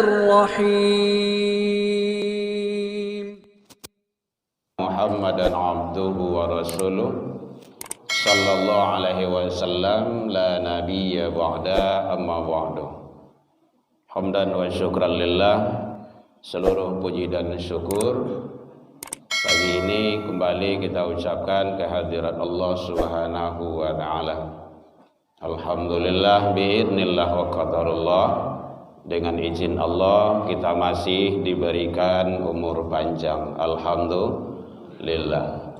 الرحيم محمدا عبده ورسوله صلى الله عليه وسلم لا نبي بعده أما بعد. Hamdan wa syukran lillah, seluruh puji dan syukur pagi ini kembali kita ucapkan kehadirat Allah Subhanahu wa taala. Alhamdulillah biidznillah wa qadarullah, dengan izin Allah kita masih diberikan umur panjang, alhamdulillah,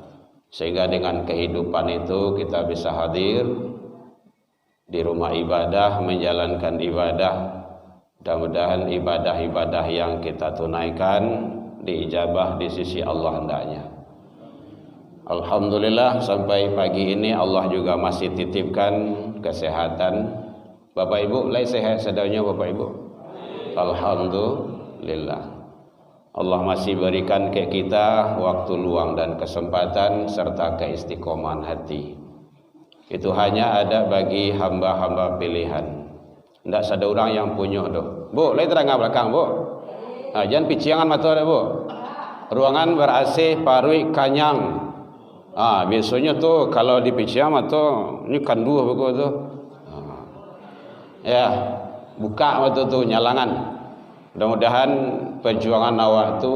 sehingga dengan kehidupan itu kita bisa hadir di rumah ibadah menjalankan ibadah. Mudah-mudahan ibadah-ibadah yang kita tunaikan diijabah di sisi Allah hendaknya. Alhamdulillah sampai pagi ini Allah juga masih titipkan kesehatan. Bapak Ibu, lai sehat sedaunya Bapak Ibu? Alhamdulillah. Allah masih berikan ke kita waktu luang dan kesempatan serta keistiqomahan hati. Itu hanya ada bagi hamba-hamba pilihan. Tidak ada orang yang punya doh. Bu, lai terang belakang Bu. Jangan piciangan mata ada Bu. Ruangan ber-AC, parui, kanyang. Biasanya tuh kalau di piciang mata ini kandu begitu tuh. Ya, buka mata tuh nyalangan. Mudah-mudahan perjuangan awak tu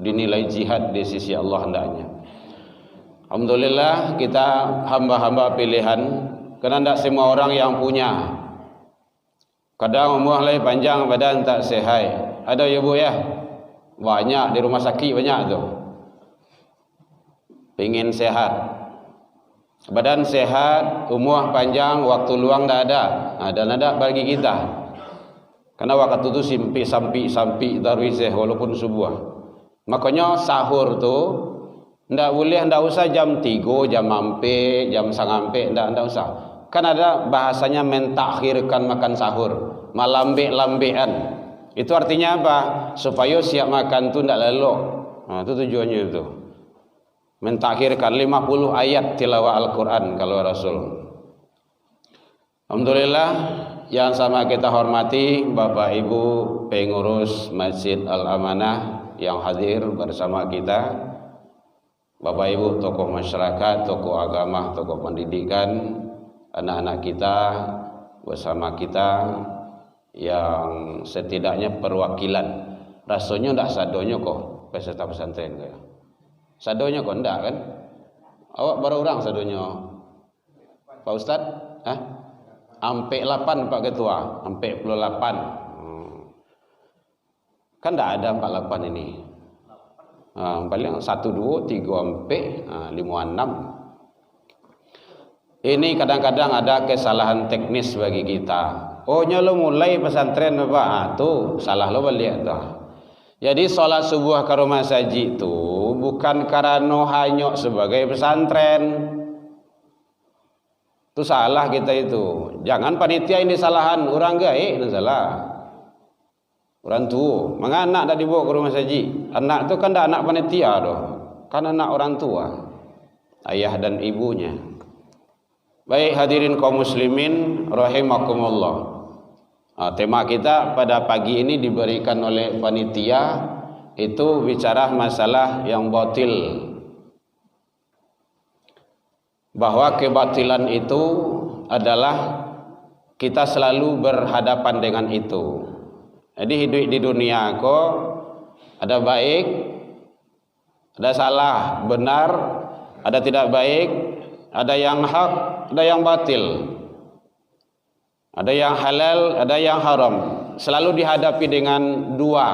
dinilai jihad di sisi Allah hendaknya. Alhamdulillah kita hamba-hamba pilihan, karena tidak semua orang yang punya. Kadang umur lagi panjang, badan tak sehat. Ada ya Bu ya? Banyak di rumah sakit banyak tu. Pengin sehat, badan sehat, umur panjang, waktu luang dah ada. Dan ada bagi kita. Karena waktu itu sampi darwiseh walaupun subuh. Makanya sahur tu ndak boleh, ndak usah jam 3, jam ampe, jam sangampe, ndak usah. Kan ada bahasanya mentakhirkan makan sahur, malambe-lambean. Itu artinya apa? Supaya siap makan tu ndak lelok. Itu tujuannya itu. Mentakhirkan 50 ayat tilawah Al-Quran kalau Rasul. Alhamdulillah, yang sama kita hormati Bapak Ibu pengurus Masjid Al-Amanah yang hadir bersama kita, Bapak Ibu tokoh masyarakat, tokoh agama, tokoh pendidikan, anak-anak kita bersama kita yang setidaknya perwakilan. Rasanya ndak sadonya kok peserta pesantren kaya. Sadonya kok ndak kan? Awak baru orang sadonya. Pak Ustad? Ampe 8 Pak Ketua, ampe 48. Kan ndak ada 48 ini. Paling 1 2 3 ampe 5 6. Ini kadang-kadang ada kesalahan teknis bagi kita. Oh nyalo mulai pesantren Bapak, tuh salah lo balik dah. Jadi sholat subuh ke rumah saji itu bukan karena hanya sebagai pesantren. Itu salah kita itu. Jangan panitia ini salahan, orang gaik itu salah. Orang tua, menganak dah dibawa ke rumah saji. Anak itu kan dah anak panitia doh, kan anak orang tua, ayah dan ibunya. Baik hadirin kaum muslimin rahimakumullah. Tema kita pada pagi ini diberikan oleh panitia itu bicara masalah yang batil. Bahwa kebatilan itu adalah kita selalu berhadapan dengan itu. Jadi hidup di dunia kok ada baik, ada salah, benar, ada tidak baik, ada yang hak, ada yang batil, ada yang halal, ada yang haram. Selalu dihadapi dengan dua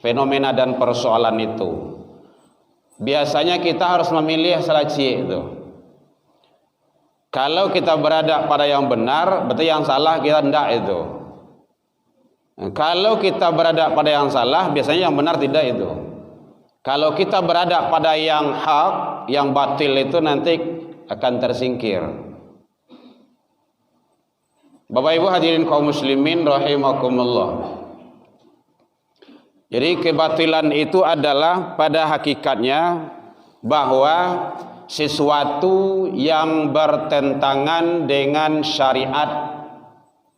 fenomena dan persoalan itu. Biasanya kita harus memilih salah cik itu. Kalau kita berada pada yang benar, berarti yang salah kita tidak itu. Kalau kita berada pada yang salah, biasanya yang benar tidak itu. Kalau kita berada pada yang hak, yang batil itu nanti akan tersingkir. Bapak Ibu hadirin kaum muslimin rahimakumullah. Jadi kebatilan itu adalah pada hakikatnya bahwa sesuatu yang bertentangan dengan syariat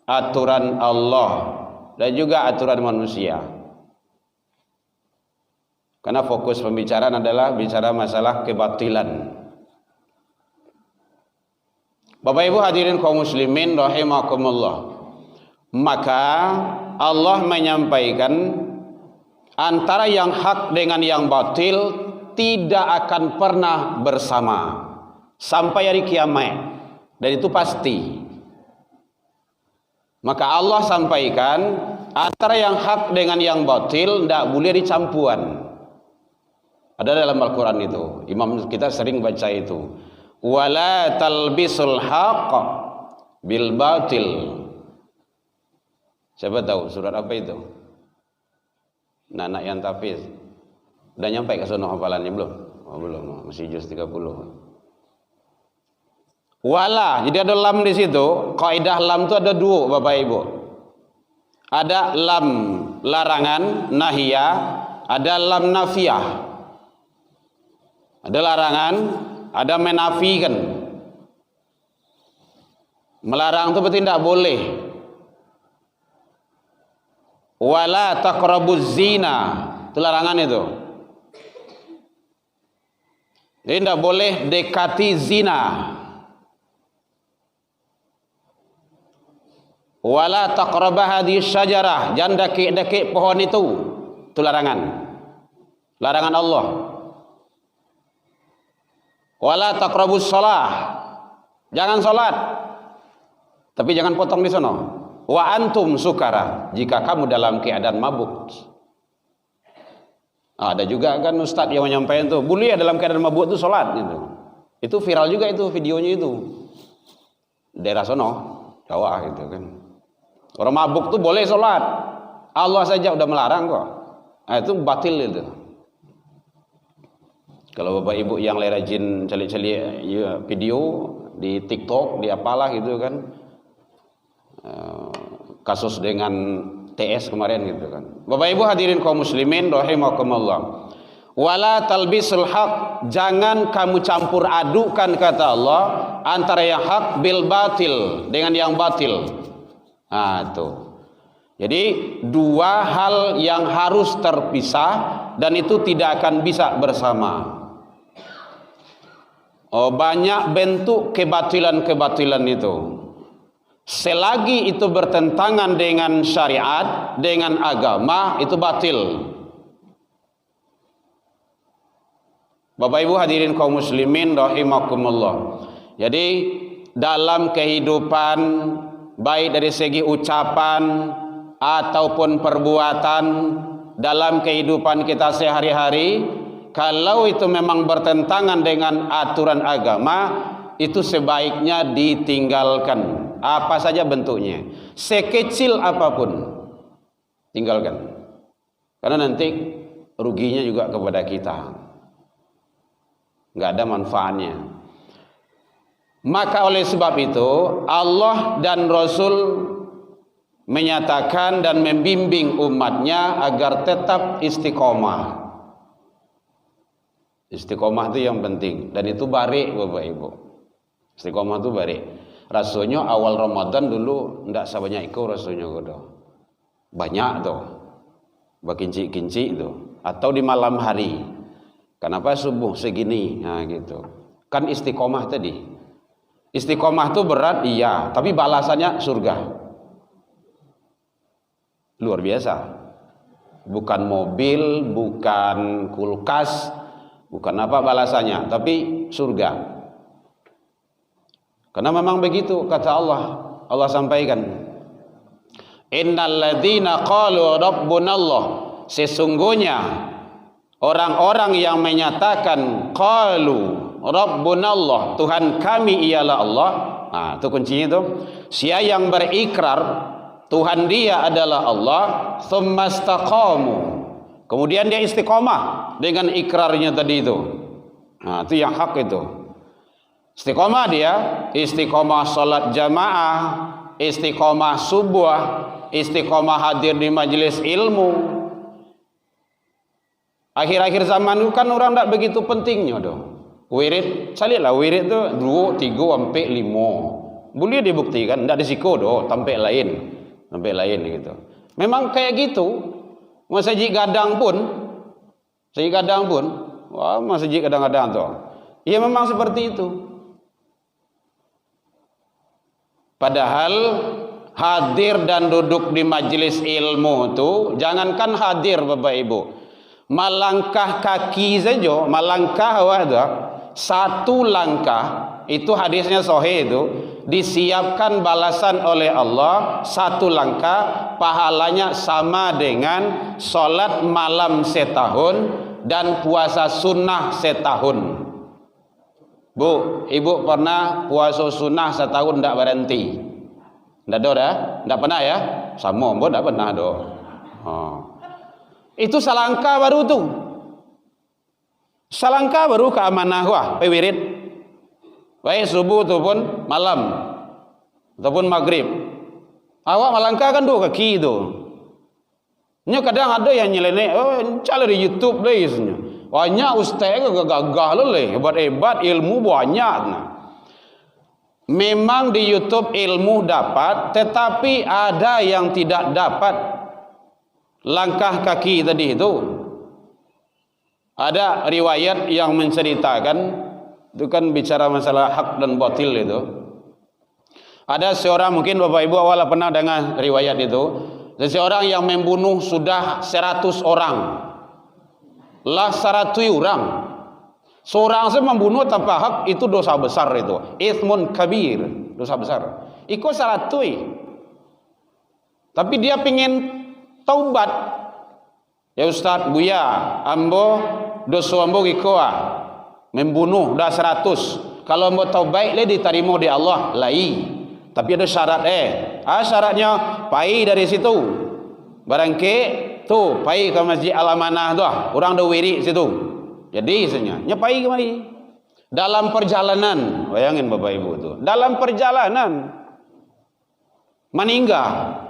aturan Allah dan juga aturan manusia. Karena fokus pembicaraan adalah bicara masalah kebatilan. Bapak Ibu hadirin kaum muslimin rahimakumullah. Maka Allah menyampaikan antara yang hak dengan yang batil tidak akan pernah bersama sampai hari kiamat, dan itu pasti. Maka Allah sampaikan antara yang hak dengan yang batil tidak boleh dicampuran. Ada dalam Al-Quran itu, imam kita sering baca itu, wala talbisul haqq bil batil. Siapa tahu surat apa itu? Anak yang tafiz. Udah nyampe ke sono hafalannya belum? Oh, belum, masih juz 30. Wala, jadi ada lam di situ. Kaidah lam itu ada dua, Bapak Ibu. Ada lam larangan nahiyah, ada lam nafiyah. Ada larangan, ada menafikan. Melarang itu berarti tidak boleh. Wala taqrabuz zina, itu larangan itu. Jadi tidak boleh dekati zina. Wala taqrabah hadhihi syajarah, jangan dekik pohon itu larangan. Larangan Allah. Wala taqrabus shalah, jangan salat. Tapi jangan potong di sana. Wa antum sukara, jika kamu dalam keadaan mabuk. Ada juga kan ustaz yang menyampaikan tuh, boleh ya dalam keadaan mabuk itu salat gitu. Itu viral juga itu videonya itu. Daerah sono, Jawa gitu kan. Orang mabuk tuh boleh salat. Allah saja udah melarang kok. Nah, itu batil itu. Kalau Bapak Ibu yang rajin cari-cari video di TikTok, di apalah gitu kan. Kasus dengan TS kemarin gitu kan. Bapak Ibu hadirin kaum muslimin rahimakumullah. Wala talbisul haq, jangan kamu campur adukan kata Allah antara yang hak bil batil dengan yang batil. Nah, tuh. Jadi dua hal yang harus terpisah dan itu tidak akan bisa bersama. Oh, banyak bentuk kebatilan-kebatilan itu. Selagi itu bertentangan dengan syariat, dengan agama, itu batil. Bapak Ibu hadirin kaum muslimin rahimakumullah. Jadi dalam kehidupan baik dari segi ucapan ataupun perbuatan, dalam kehidupan kita sehari-hari, kalau itu memang bertentangan dengan aturan agama, itu sebaiknya ditinggalkan. Apa saja bentuknya, sekecil apapun, tinggalkan. Karena nanti ruginya juga kepada kita, nggak ada manfaatnya. Maka oleh sebab itu Allah dan Rasul menyatakan dan membimbing umatnya agar tetap istiqomah. Istiqomah itu yang penting, dan itu barik Bapak Ibu. Istiqomah itu barik. Rasanya awal Ramadan dulu ndak sebanyak itu rasanya godo. Banyak tuh. Bakinci-kinci itu. Atau di malam hari. Kenapa subuh segini? Nah gitu. Kan istiqomah tadi. Istiqomah itu berat iya, tapi balasannya surga. Luar biasa. Bukan mobil, bukan kulkas, bukan apa balasannya, tapi surga. Karena memang begitu kata Allah. Allah sampaikan, innal ladzina qalu rabbunallah, sesungguhnya orang-orang yang menyatakan qalu rabbunallah, Tuhan kami ialah Allah. Nah, itu kuncinya itu. Siapa yang berikrar Tuhan dia adalah Allah, tsumma istaqamu, kemudian dia istiqomah dengan ikrarnya tadi itu. Nah, itu yang hak itu. Istiqomah dia, istiqomah salat jamaah, istiqomah subuh, istiqomah hadir di majelis ilmu. Akhir-akhir zaman itu kan orang tak begitu pentingnya doh. Wirid, salihlah wirid itu 2, 3 sampai 5. Boleh dibuktikan, tidak disiko doh, sampai lain gitu. Memang kayak gitu. Masjid gadang pun, wah masjid kadang-kadang tuh. Ya memang seperti itu. Padahal hadir dan duduk di majelis ilmu itu, jangankan hadir Bapak Ibu, melangkah kaki saja, melangkah satu langkah, itu hadisnya sahih itu, disiapkan balasan oleh Allah satu langkah, pahalanya sama dengan solat malam setahun dan puasa sunnah setahun. Bu, ibu pernah puasa sunnah setahun tidak berhenti? Tidak ada dah? Tidak pernah ya? Sama pun tidak pernah do. Itu salangkah baru tu. Salangkah baru keamanah wah, pewirid. Baik subuh tu pun malam ataupun maghrib. Awak malangkah kan dua kaki tu. Nya kadang ada yang nyeleneh, cari di YouTube deh isnya. Banyak ustaz ke gagah leleh, hebat-hebat ilmu banyak. Memang di YouTube ilmu dapat, tetapi ada yang tidak dapat. Langkah kaki tadi itu. Ada riwayat yang menceritakan, itu kan bicara masalah hak dan batil itu. Ada seorang, mungkin Bapak Ibu awal pernah dengar riwayat itu, seseorang yang membunuh sudah 100 orang. Lah 100 orang. Seorang saja membunuh tanpa hak, itu dosa besar itu. Itsmun kabir, dosa besar. Iko 100. Tapi dia pengen taubat. Ya Ustaz, Buya, ambo dosa ambo iko membunuh dah 100. Kalau ambo taubat le diterima di Allah, lai. Tapi ada syarat syaratnya pai dari situ. Barangke tu pai ke Masjid Al-Amanah tu, orang dah wirid situ. Jadi isanya nyepai kemari. Dalam perjalanan, bayangin Bapak Ibu tu. Dalam perjalanan meninggal.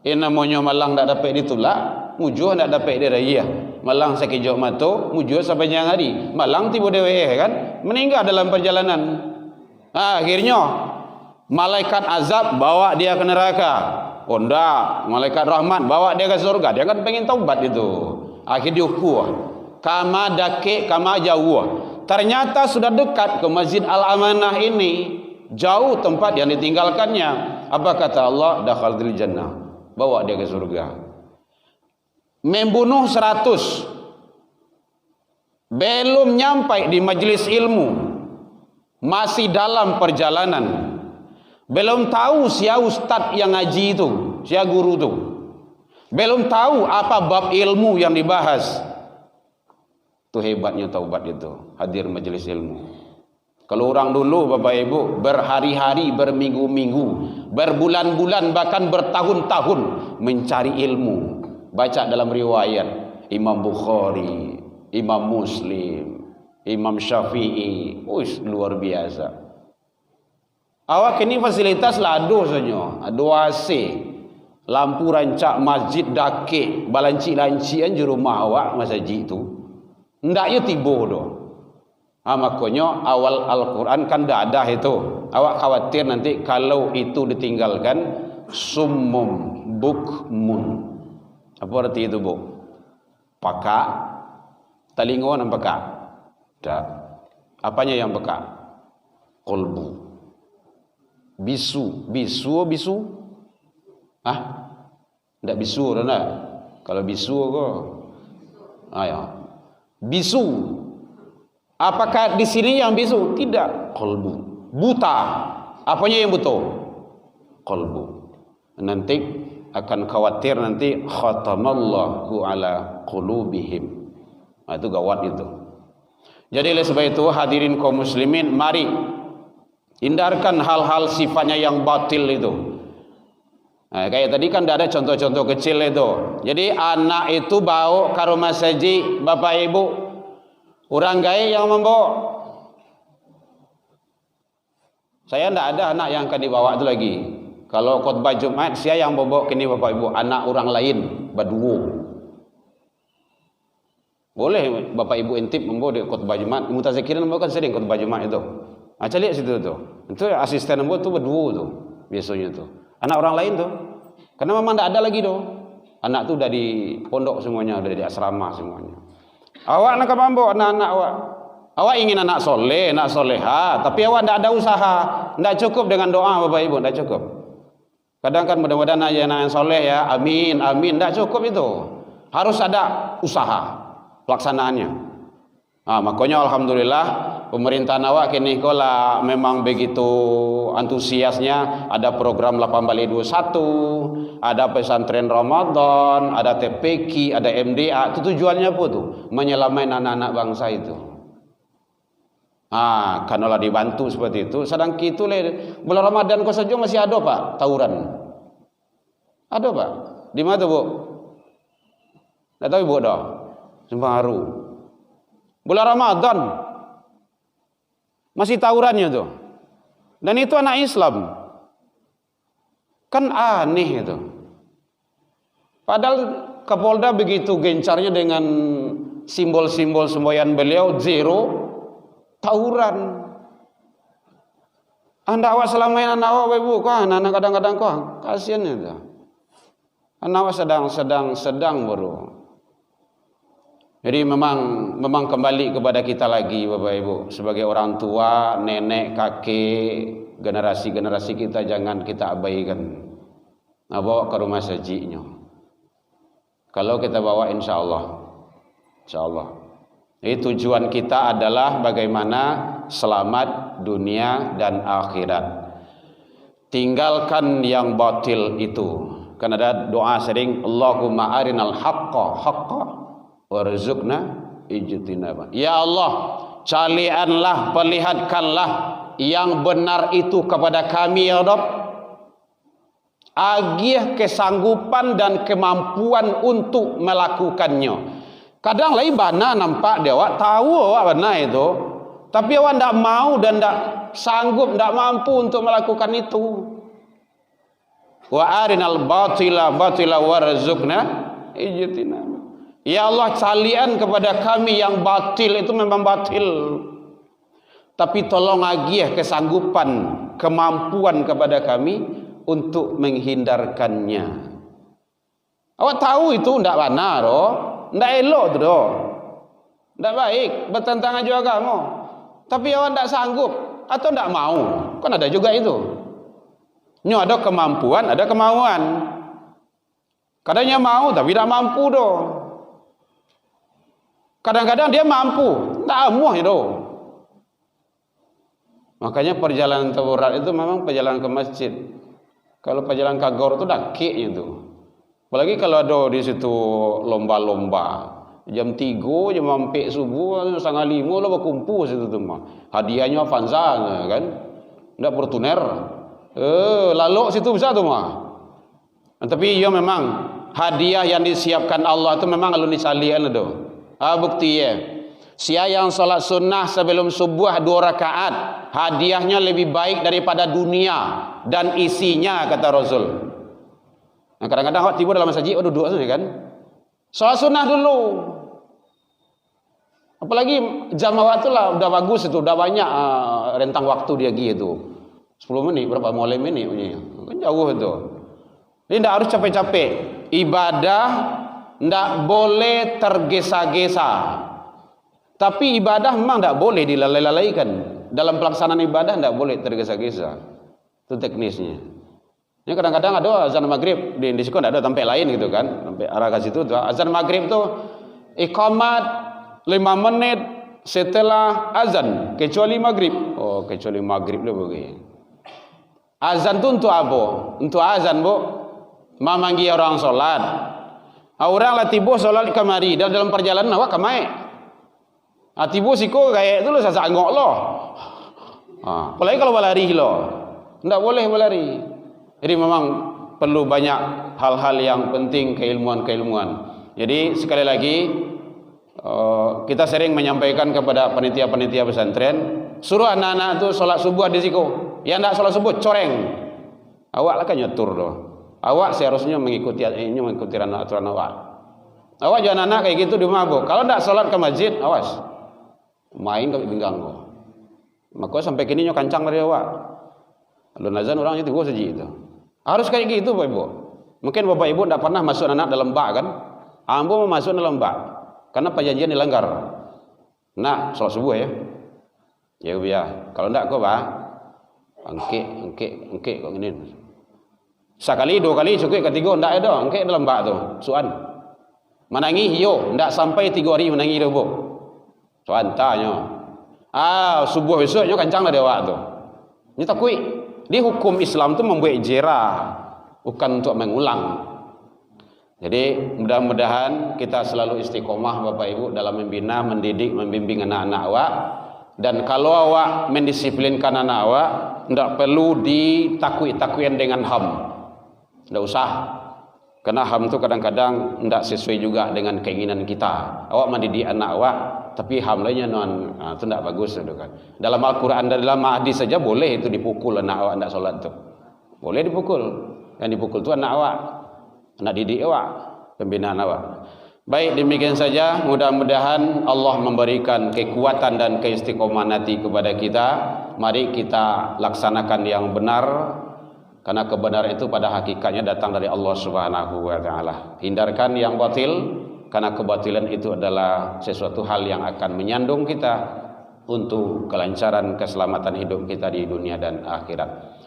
Namanya malang tak dapat ditolak, mujuh tak dapat diraya. Malang sekejap mata, mujuh sampai yang hari. Malang tiba dewe kan, meninggal dalam perjalanan. Akhirnya malaikat azab bawa dia ke neraka. Onda, malaikat rahmat bawa dia ke surga. Dia kan pengen taubat itu. Akhir diukur. Kama dake, kama jauh. Ternyata sudah dekat ke Masjid Al-Amanah ini. Jauh tempat yang ditinggalkannya. Apa kata Allah? Dakhalul jannah. Bawa dia ke surga. Membunuh 100. Belum nyampai di majelis ilmu. Masih dalam perjalanan. Belum tahu siapa ustaz yang ngaji itu, siapa guru itu. Belum tahu apa bab ilmu yang dibahas. Itu hebatnya taubat itu, hadir majelis ilmu. Kalau orang dulu Bapak Ibu berhari-hari, berminggu-minggu, berbulan-bulan, bahkan bertahun-tahun mencari ilmu. Baca dalam riwayat Imam Bukhari, Imam Muslim, Imam Syafi'i. Luar biasa. Awak ini fasilitas lado saja, ada AC, lampu rancak masjid dakik, balanci-lancian di rumah awak masjid itu. Ndak ya tiba doh. Makanya awal Al-Quran kan dah ada itu. Awak khawatir nanti kalau itu ditinggalkan, summum bukmun. Apa arti itu, Bu? Pakak, telinga dan pakak. Tak. Apanya yang pakak? Kolbu. Bisu. Tidak bisu dah. Kalau bisu kok. Ya. Bisu. Apakah di sini yang bisu? Tidak. Kolbu. Buta. Apanya yang buta? Kolbu. Nanti akan khawatir nanti khatamallahu ala qulubihim. Itu gawat itu. Jadi oleh sebab itu hadirin kaum muslimin, mari hindarkan hal-hal sifatnya yang batil itu. Kayak tadi kan ada contoh-contoh kecil itu. Jadi anak itu bawa ke rumah masjid, Bapak Ibu, orang gaya yang membawa. Saya tidak ada anak yang akan dibawa itu lagi. Kalau khutbah Jumat, saya yang bawa kini Bapak Ibu, anak orang lain berdua. Boleh Bapak Ibu intip membawa di khutbah Jumat. Mutazakirin membawa kan sering khutbah Jumat itu. Lihat situ tu. Itu asisten membawa tu berdua tu biasanya tu. Anak orang lain tu. Karena memang tidak ada lagi tu. Anak tu udah di pondok semuanya, udah di asrama semuanya. Awak nak mampu anak-anak awak. Awak ingin anak soleh, anak soleha, tapi awak tidak ada usaha, tidak cukup dengan doa Bapak Ibu, tidak cukup. Kadang kan mudah-mudahan anak yang soleh ya, amin, amin, tidak cukup itu. Harus ada usaha pelaksanaannya. Makanya alhamdulillah pemerintahan awak kini kola memang begitu antusiasnya. Ada program 1821, ada pesantren Ramadan, ada TPQ, ada MDA. Itu tujuannya apa tuh? Menyelamatkan anak-anak bangsa itu. Kalau dibantu seperti itu, sedang gitu bulan Ramadan kau saja masih ada Pak tawuran. Ada Pak. Di mana tuh Bu? Tidak tahu Bu dah. Sembaru. Bulan Ramadan masih tawurannya tuh. Dan itu anak Islam. Kan aneh itu. Padahal Kapolda begitu gencarnya dengan simbol-simbol semboyan beliau, zero tawuran. Anda awak selamain anak awak Ibu kah? Anak kadang-kadang kah? Kasihan itu. Anak awak sedang baru. Jadi memang kembali kepada kita lagi Bapak Ibu, sebagai orang tua, nenek, kakek, generasi kita jangan kita abaikan. Bawa ke rumah sajinya. Kalau kita bawa insya Allah. Jadi tujuan kita adalah bagaimana selamat dunia dan akhirat. Tinggalkan yang batil itu. Kan ada doa sering, Allahumma arinal haqqa warzuqna ijtinaba. Ya Allah, calianlah, perlihatkanlah yang benar itu kepada kami ya Rabb. Agih kesanggupan dan kemampuan untuk melakukannya. Kadang lain bana nampak dia awak tahu awak benar itu, tapi awak tidak mau dan tidak sanggup, tidak mampu untuk melakukan itu. Wa arinal batila warzuqna ijtinaba. Ya Allah, calian kepada kami yang batil itu memang batil, tapi tolong agih kesanggupan, kemampuan kepada kami untuk menghindarkannya. Awak tahu itu tidak benar, tidak elok itu, tidak baik, bertentangan juga agama. Tapi awak tidak sanggup atau tidak mau, kan ada juga itu. Nyo ada kemampuan, ada kemauan. Kadangnya mau tapi tidak mampu doh. Kadang-kadang dia mampu, tak amuh itu. Makanya perjalanan taburat itu memang perjalanan ke masjid. Kalau perjalanan ke gor itu dakiknya itu. Apalagi kalau ada di situ lomba-lomba. Jam 3, jam mampik subuh, 4:30 lo berkumpul situ tuh mah. Hadiahnya Avanza kan. Enggak Fortuner. Lalu situ bisa tuh mah. Tapi ya memang hadiah yang disiapkan Allah itu memang alun disalian itu. Bukti ya. Sia yang salat sunnah sebelum subuh 2 rakaat, hadiahnya lebih baik daripada dunia dan isinya, kata Rasul. Nah, kadang-kadang awak tiba dalam masjid, duduk saja kan. Salat sunnah dulu. Apalagi jam awak tu lah udah bagus itu, udah banyak rentang waktu dia gitu. 10 menit berapa mulai menit punya. Kan jauh itu. Ini tidak harus capek-capek. Ibadah tidak boleh tergesa-gesa. Tapi ibadah memang tidak boleh dilalaikan. Dalam pelaksanaan ibadah tidak boleh tergesa-gesa. Itu teknisnya. Ini kadang-kadang ada azan maghrib di sekolah ada tempat lain gitu kan, sampai arah ke situ. Azan maghrib itu iqamat 5 menit setelah azan, kecuali maghrib. Oh, kecuali maghrib lah begini. Azan itu untuk apa? Untuk azan bu, memanggil orang solat. Orang lah tiba solat kemari dalam perjalanan awak kemai. Tiba siko kayak itu lo sasak ngok lo. Apalagi kalau berlari lo, tidak boleh berlari. Jadi memang perlu banyak hal-hal yang penting, keilmuan-keilmuan. Jadi sekali lagi kita sering menyampaikan kepada panitia-panitia pesantren, suruh anak-anak itu sholat subuh di siku. Yang tidak sholat subuh coreng. Awak lah kan nyetur doh. Awak seharusnya mengikuti aturan awak. Awak jangan anak kayak gitu di mabuk. Kalau tidak sholat ke masjid, awas. Main ke pinggang kau. Maka sampai kini nyo kancang dari awak. Lalu nazan orangnya itu gua saja itu. Harus kayak gitu Bapak Ibu. Mungkin bapak ibu tidak pernah masuk anak dalam bak kan? Ambo mau masuk dalam bak karena perjanjian dilanggar. Nak sholat subuh ya. Ya biar. Kalau tidak kau bah, engke kau ini. Sekali, dua kali cukup, ketiga tidak ada. Engke dalam bak tu. Soan. Menangi yo, tidak sampai 3 hari menangi dah bu. Soan tanya. Subuh besoknya kencang lah dewa tu. Ini takui. Di hukum Islam tu membuat jerah, bukan untuk mengulang. Jadi mudah-mudahan kita selalu istiqomah Bapak Ibu dalam membina, mendidik, membimbing anak-anak awak. Dan kalau awak mendisiplinkan anak awak, tidak perlu ditakui-takuin dengan HAM. Tidak usah. Karena HAM itu kadang-kadang tidak sesuai juga dengan keinginan kita. Awak mendidik anak awak, tapi HAM lainnya itu tidak bagus. Itu kan. Dalam Al-Quran dan dalam hadis saja boleh itu dipukul anak awak tidak sholat itu. Boleh dipukul. Yang dipukul itu anak awak, anak didik awak, pembinaan awak. Baik, demikian saja. Mudah-mudahan Allah memberikan kekuatan dan keistiqomahan hati kepada kita. Mari kita laksanakan yang benar, karena kebenaran itu pada hakikatnya datang dari Allah Subhanahu wa taala. Hindarkan yang batil, karena kebatilan itu adalah sesuatu hal yang akan menyandung kita untuk kelancaran keselamatan hidup kita di dunia dan akhirat.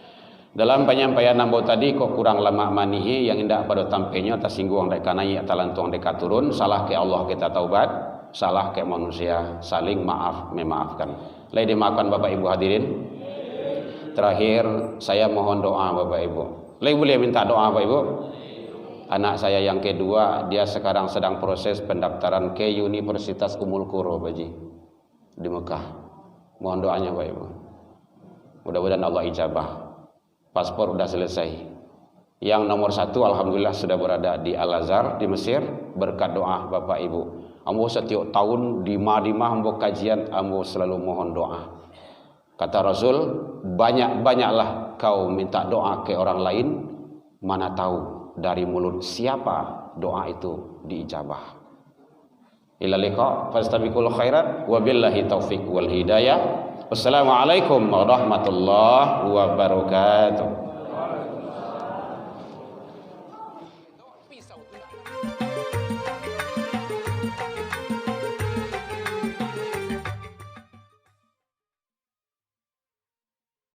Dalam penyampaian nambo tadi kok kurang lama manihi yang indah pada tampilnya tersinggung dek kanai atau lantung dek turun, salah ke Allah kita taubat, salah ke manusia saling maaf memaafkan. Lai dimaafkan Bapak Ibu hadirin. Terakhir saya mohon doa Bapak Ibu. Lai boleh minta doa Bapak Ibu? Anak saya yang kedua, dia sekarang sedang proses pendaftaran ke Universitas Ummul Qura Baji di Mekah. Mohon doanya Bapak Ibu. Mudah-mudahan Allah ijabah. Paspor sudah selesai. Yang nomor 1 alhamdulillah sudah berada di Al-Azhar di Mesir, berkat doa Bapak Ibu. Ambo setiap tahun di Madinah ambo kajian, ambo selalu mohon doa. Kata Rasul, banyak-banyaklah kau minta doa ke orang lain, mana tahu dari mulut siapa doa itu diijabah. Ila liqa fastabiqul khairat wa billahi taufiq wal hidayah. Wassalamualaikum warahmatullahi wabarakatuh.